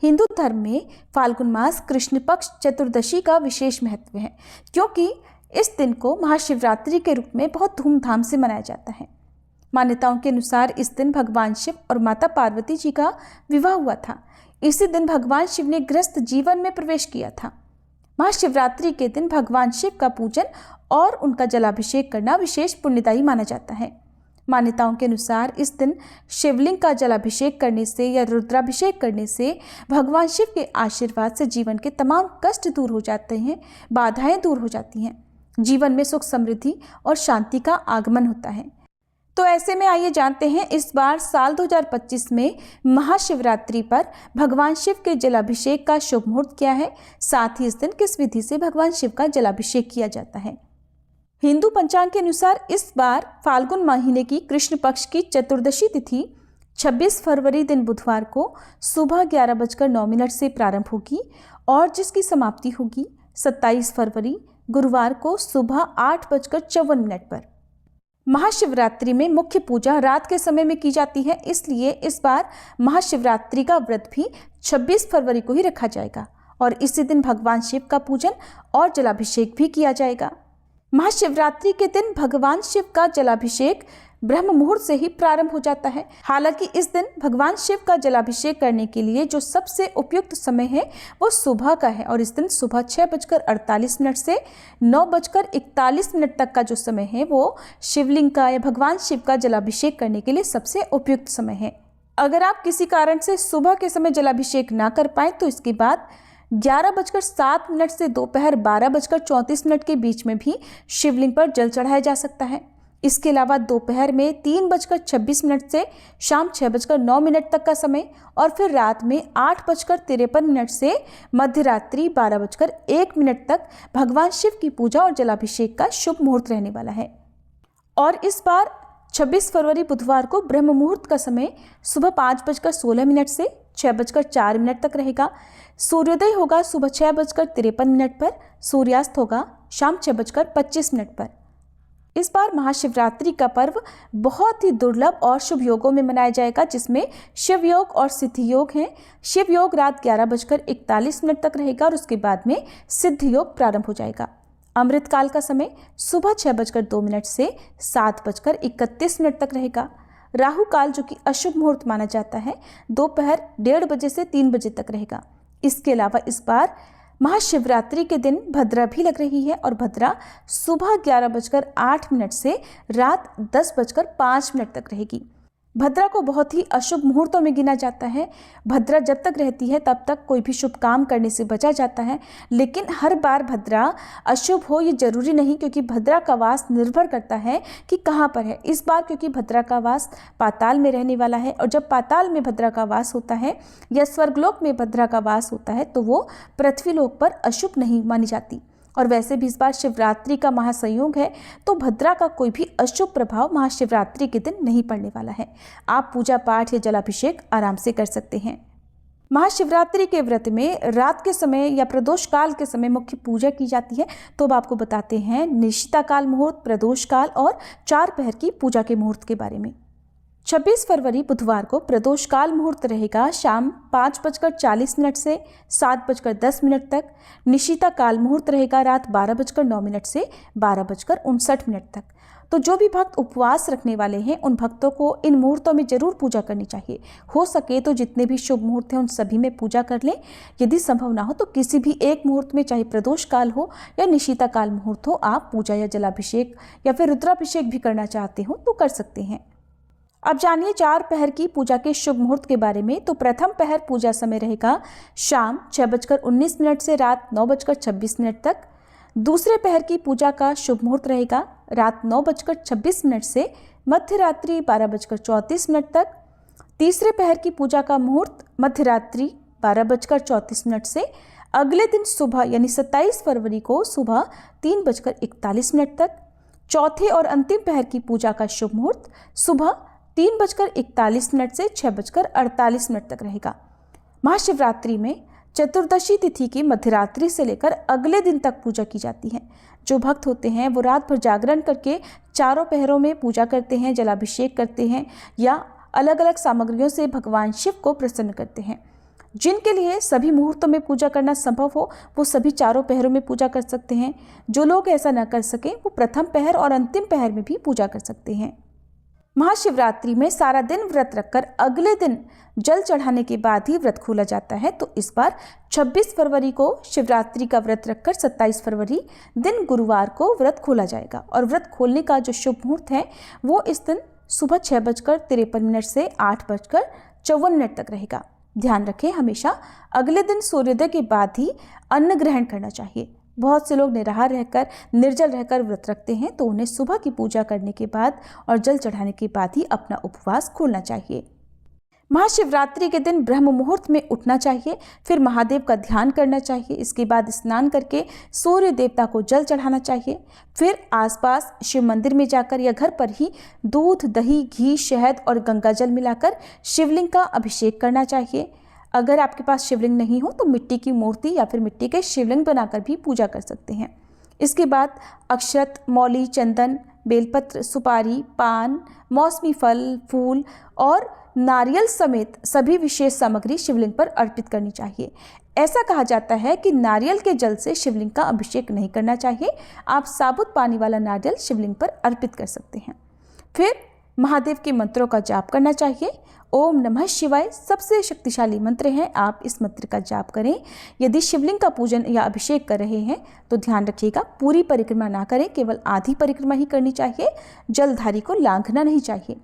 हिंदू धर्म में फाल्गुन मास कृष्ण पक्ष चतुर्दशी का विशेष महत्व है, क्योंकि इस दिन को महाशिवरात्रि के रूप में बहुत धूमधाम से मनाया जाता है। मान्यताओं के अनुसार इस दिन भगवान शिव और माता पार्वती जी का विवाह हुआ था। इसी दिन भगवान शिव ने गृहस्थ जीवन में प्रवेश किया था। महाशिवरात्रि के दिन भगवान शिव का पूजन और उनका जलाभिषेक करना विशेष पुण्यदायी माना जाता है। मान्यताओं के अनुसार इस दिन शिवलिंग का जलाभिषेक करने से या रुद्राभिषेक करने से भगवान शिव के आशीर्वाद से जीवन के तमाम कष्ट दूर हो जाते हैं, बाधाएं दूर हो जाती हैं, जीवन में सुख समृद्धि और शांति का आगमन होता है। तो ऐसे में आइए जानते हैं इस बार साल 2025 में महाशिवरात्रि पर भगवान शिव के जलाभिषेक का शुभ मुहूर्त क्या है, साथ ही इस दिन किस विधि से भगवान शिव का जलाभिषेक किया जाता है। हिंदू पंचांग के अनुसार इस बार फाल्गुन महीने की कृष्ण पक्ष की चतुर्दशी तिथि 26 फरवरी दिन बुधवार को सुबह 11:09 से प्रारंभ होगी और जिसकी समाप्ति होगी 27 फरवरी गुरुवार को सुबह 8:54 पर। महाशिवरात्रि में मुख्य पूजा रात के समय में की जाती है, इसलिए इस बार महाशिवरात्रि का व्रत भी 26 फरवरी को ही रखा जाएगा और इसी दिन भगवान शिव का पूजन और जलाभिषेक भी किया जाएगा। महाशिवरात्रि के दिन भगवान शिव का जलाभिषेक ब्रह्म मुहूर्त से ही प्रारंभ हो जाता है। हालांकि इस दिन भगवान शिव का जलाभिषेक करने के लिए जो सबसे उपयुक्त समय है वो सुबह का है और इस दिन सुबह 6:48 से 9:41 तक का जो समय है वो शिवलिंग का या भगवान शिव का जलाभिषेक करने के लिए सबसे उपयुक्त समय है। अगर आप किसी कारण से सुबह के समय जलाभिषेक ना कर पाए तो इसके बाद 11:07 से दोपहर 12:34 के बीच में भी शिवलिंग पर जल चढ़ाया जा सकता है। इसके अलावा दोपहर में 3:26 से शाम 6:09 तक का समय और फिर रात में 8:53 से मध्य रात्रि 12:01 तक भगवान शिव की पूजा और जलाभिषेक का शुभ मुहूर्त रहने वाला है। और इस बार 26 फरवरी बुधवार को ब्रह्म मुहूर्त का समय सुबह 5:16 से 6:04 तक रहेगा। सूर्योदय होगा सुबह 6:53 पर, सूर्यास्त होगा शाम 6:25 पर। इस बार महाशिवरात्रि का पर्व बहुत ही दुर्लभ और शुभ योगों में मनाया जाएगा, जिसमें शिव योग और सिद्धि योग हैं। शिव योग रात 11:41 तक रहेगा और उसके बाद में सिद्धि योग प्रारंभ हो जाएगा। अमृत काल का समय सुबह 6:02 से 7:31 तक रहेगा। राहु काल जो कि अशुभ मुहूर्त माना जाता है दोपहर 1:30 से 3 तक रहेगा। इसके अलावा इस बार महाशिवरात्रि के दिन भद्रा भी लग रही है और भद्रा सुबह 11:08 से रात 10:05 तक रहेगी। भद्रा को बहुत ही अशुभ मुहूर्तों में गिना जाता है। भद्रा जब तक रहती है तब तक कोई भी शुभ काम करने से बचा जाता है, लेकिन हर बार भद्रा अशुभ हो ये जरूरी नहीं, क्योंकि भद्रा का वास निर्भर करता है कि कहाँ पर है। इस बार क्योंकि भद्रा का वास पाताल में रहने वाला है और जब पाताल में भद्रा का वास होता है या स्वर्गलोक में भद्रा का वास होता है तो वो पृथ्वीलोक पर अशुभ नहीं मानी जाती। और वैसे भी इस बार शिवरात्रि का महासंयोग है तो भद्रा का कोई भी अशुभ प्रभाव महाशिवरात्रि के दिन नहीं पड़ने वाला है। आप पूजा पाठ या जलाभिषेक आराम से कर सकते हैं। महाशिवरात्रि के व्रत में रात के समय या प्रदोष काल के समय मुख्य पूजा की जाती है। तो अब आपको बताते हैं निशिता काल मुहूर्त, प्रदोष काल और 4 पहर की पूजा के मुहूर्त के बारे में। 26 फरवरी बुधवार को प्रदोष काल मुहूर्त रहेगा शाम 5:40 से 7:10 तक। निशिता काल मुहूर्त रहेगा रात 12:09 से 12:59 तक। तो जो भी भक्त उपवास रखने वाले हैं उन भक्तों को इन मुहूर्तों में जरूर पूजा करनी चाहिए। हो सके तो जितने भी शुभ मुहूर्त हैं उन सभी में पूजा कर लें। यदि संभव ना हो तो किसी भी एक मुहूर्त में, चाहे प्रदोष काल हो या निशिता काल मुहूर्त हो, आप पूजा या जलाभिषेक या फिर रुद्राभिषेक भी करना चाहते हो तो कर सकते हैं। अब जानिए 4 पहर की पूजा के शुभ मुहूर्त के बारे में। तो प्रथम पहर पूजा समय रहेगा शाम 6:19 से रात 9:26 तक। दूसरे पहर की पूजा का शुभ मुहूर्त रहेगा रात 9:26 से मध्य रात्रि 12:34 तक। तीसरे पहर की पूजा का मुहूर्त मध्य रात्रि 12:34 से अगले दिन सुबह यानी 27 फरवरी को सुबह 3:41 तक। चौथे और अंतिम पहर की पूजा का शुभ मुहूर्त सुबह 3:41 से 6:48 तक रहेगा। महाशिवरात्रि में चतुर्दशी तिथि की मध्यरात्रि से लेकर अगले दिन तक पूजा की जाती है। जो भक्त होते हैं वो रात भर जागरण करके चारों पहरों में पूजा करते हैं, जलाभिषेक करते हैं या अलग अलग सामग्रियों से भगवान शिव को प्रसन्न करते हैं। जिनके लिए सभी मुहूर्तों में पूजा करना संभव हो वो सभी चारों पहरों में पूजा कर सकते हैं। जो लोग ऐसा न कर सकें वो प्रथम पहर और अंतिम पहर में भी पूजा कर सकते हैं। महाशिवरात्रि में सारा दिन व्रत रखकर अगले दिन जल चढ़ाने के बाद ही व्रत खोला जाता है। तो इस बार 26 फरवरी को शिवरात्रि का व्रत रखकर 27 फरवरी दिन गुरुवार को व्रत खोला जाएगा और व्रत खोलने का जो शुभ मुहूर्त है वो इस दिन सुबह 6:53 से 8:54 तक रहेगा। ध्यान रखें, हमेशा अगले दिन सूर्योदय के बाद ही अन्न ग्रहण करना चाहिए। बहुत से लोग निराहार रहकर निर्जल रहकर व्रत रखते हैं, तो उन्हें सुबह की पूजा करने के बाद और जल चढ़ाने के बाद ही अपना उपवास खोलना चाहिए। महाशिवरात्रि के दिन ब्रह्म मुहूर्त में उठना चाहिए, फिर महादेव का ध्यान करना चाहिए। इसके बाद स्नान करके सूर्य देवता को जल चढ़ाना चाहिए। फिर आसपास शिव मंदिर में जाकर या घर पर ही दूध, दही, घी, शहद और गंगा जल मिलाकर शिवलिंग का अभिषेक करना चाहिए। अगर आपके पास शिवलिंग नहीं हो तो मिट्टी की मूर्ति या फिर मिट्टी के शिवलिंग बनाकर भी पूजा कर सकते हैं। इसके बाद अक्षत, मौली, चंदन, बेलपत्र, सुपारी, पान, मौसमी फल, फूल और नारियल समेत सभी विशेष सामग्री शिवलिंग पर अर्पित करनी चाहिए। ऐसा कहा जाता है कि नारियल के जल से शिवलिंग का अभिषेक नहीं करना चाहिए। आप साबुत पानी वाला नारियल शिवलिंग पर अर्पित कर सकते हैं। फिर महादेव के मंत्रों का जाप करना चाहिए। ओम नमः शिवाय सबसे शक्तिशाली मंत्र है, आप इस मंत्र का जाप करें। यदि शिवलिंग का पूजन या अभिषेक कर रहे हैं तो ध्यान रखिएगा पूरी परिक्रमा ना करें, केवल आधी परिक्रमा ही करनी चाहिए। जलधारी को लांघना नहीं चाहिए।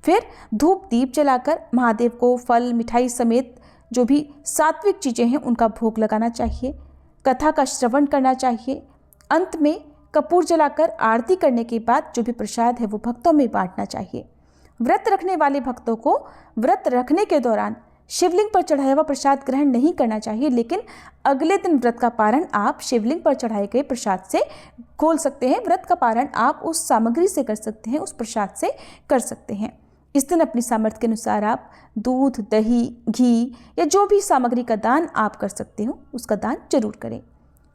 फिर धूप दीप जलाकर महादेव को फल, मिठाई समेत जो भी सात्विक चीज़ें हैं उनका भोग लगाना चाहिए। कथा का श्रवण करना चाहिए। अंत में कपूर जलाकर आरती करने के बाद जो भी प्रसाद है वो भक्तों में बांटना चाहिए। व्रत रखने वाले भक्तों को व्रत रखने के दौरान शिवलिंग पर चढ़ाया हुआ प्रसाद ग्रहण नहीं करना चाहिए, लेकिन अगले दिन व्रत का पारण आप शिवलिंग पर चढ़ाए गए प्रसाद से खोल सकते हैं। व्रत का पारण आप उस सामग्री से कर सकते हैं, उस प्रसाद से कर सकते हैं। इस दिन अपनी सामर्थ्य के अनुसार आप दूध, दही, घी या जो भी सामग्री का दान आप कर सकते हो उसका दान जरूर करें।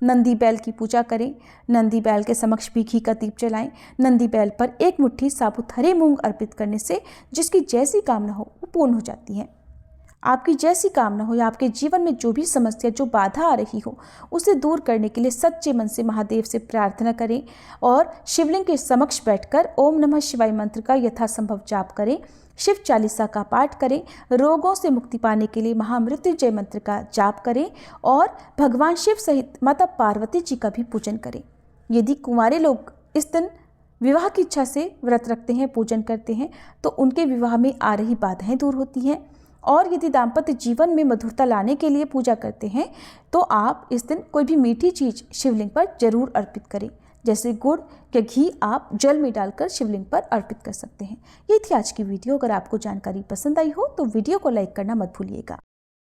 नंदी बैल की पूजा करें। नंदी बैल के समक्ष भी घी का दीप जलाएं। नंदी बैल पर एक मुट्ठी साबुत हरे मूंग अर्पित करने से जिसकी जैसी कामना हो वो पूर्ण हो जाती है। आपकी जैसी कामना हो या आपके जीवन में जो भी समस्या, जो बाधा आ रही हो, उसे दूर करने के लिए सच्चे मन से महादेव से प्रार्थना करें और शिवलिंग के समक्ष बैठकर ओम नमः शिवाय मंत्र का यथासंभव जाप करें। शिव चालीसा का पाठ करें। रोगों से मुक्ति पाने के लिए महामृत्युंजय मंत्र का जाप करें और भगवान शिव सहित माता पार्वती जी का भी पूजन करें। यदि कुंवारे लोग इस दिन विवाह की इच्छा से व्रत रखते हैं, पूजन करते हैं, तो उनके विवाह में आ रही बाधाएं दूर होती हैं। और यदि दाम्पत्य जीवन में मधुरता लाने के लिए पूजा करते हैं तो आप इस दिन कोई भी मीठी चीज़ शिवलिंग पर जरूर अर्पित करें, जैसे गुड़ या घी आप जल में डालकर शिवलिंग पर अर्पित कर सकते हैं। ये थी आज की वीडियो। अगर आपको जानकारी पसंद आई हो तो वीडियो को लाइक करना मत भूलिएगा।